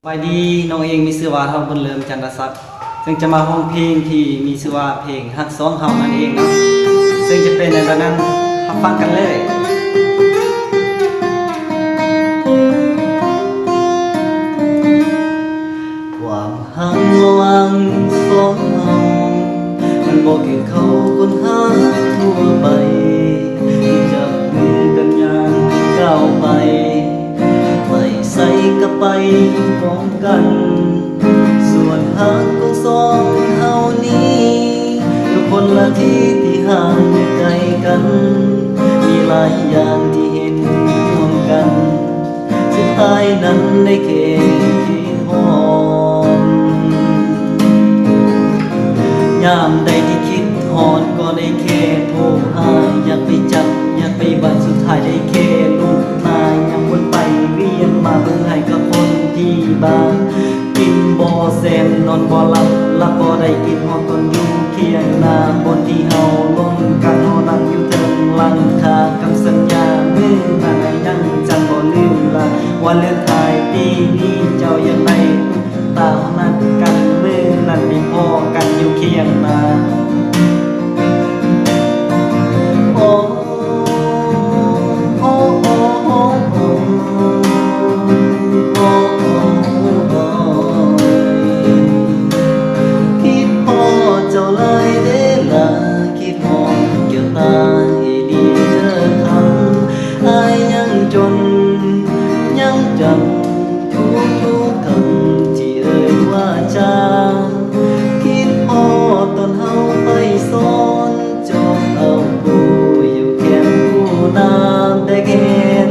วัยดีน้องเองมีชื่อว่าเฮาบุญเลิมจันทศักดิ์ซึ่งจะมาร้องเพลงที่มีชื่อว่าเพลงฮักสองเฮานั่นเองเนาะซึ่งจะเป็นในตอนนั้นรับฟังกันเลยความหักระหว่างสองเฮามันบ่คือเขาคนหาทั่วไปที่จับมือกันอย่างก้าวไปไม่ใส่ก็ไปพร้อมกันส่วนทางของสองเฮานี้ก็คนละที่ที่ห่างไกลกันมีหลายอย่างที่เห็นร่วมกันสุดท้ายนั้นได้แค่คิดฮอดยามใดที่คิดฮอดก็ได้แค่โทรหาอยากไปจับอยากไปบัดสุดท้ายได้แค่ลูกมายังวนไปเวียนมาเบิ่งให้กับคนที่บ้านกินบ่แซนนอนบ่หลับบ่ได้กินฮอดตอนอยู่เคียงนาบนที่เฮาล้มกันเฮานั่งอยู่เทิงหลังคาคำสัญญามือนั้นยังจำบ่ลืมละวันเลนไทน์ปีนี้เจ้ายังได้ตามนัดกันมือนั้นมีพ่อกันอยู่เคียงนาโอ้โอ้โอ้โอ้โอ้โอ้โอ้คิดพอเจ้าเลยเด้ล่ะคิดมองเกี่ยวตาให้ดีเด้อคำอายยังจนยังจำทุกคำที่เอ่ยว่าจาคิดพอตอนเฮาไปสอนจบเอาผู้อยู่แค่ผู้น้ำแต่แค่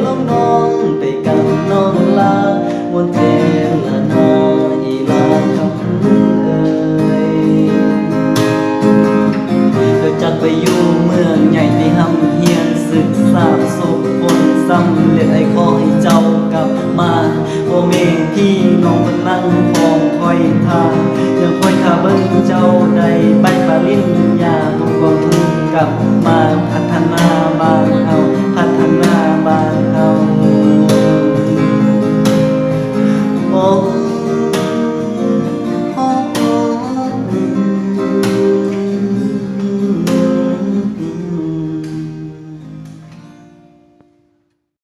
ลงน้องไปกับน้องลามนเทละนาอีลาคำเอ่ยเธอจักไปอยู่เมืองใหญ่ที่ห้ำเฮียนศึกษาสุขผลสำเร็จไอ้ขอให้เจ้ากลับมาโอเมพี่น้องมันนั่งคองคอยทางยังคอยท่าเบิ่งเจ้าได้ไปปริญญาต้องกองทุนกลับมาพัฒนาบ้านเฮาพัฒนา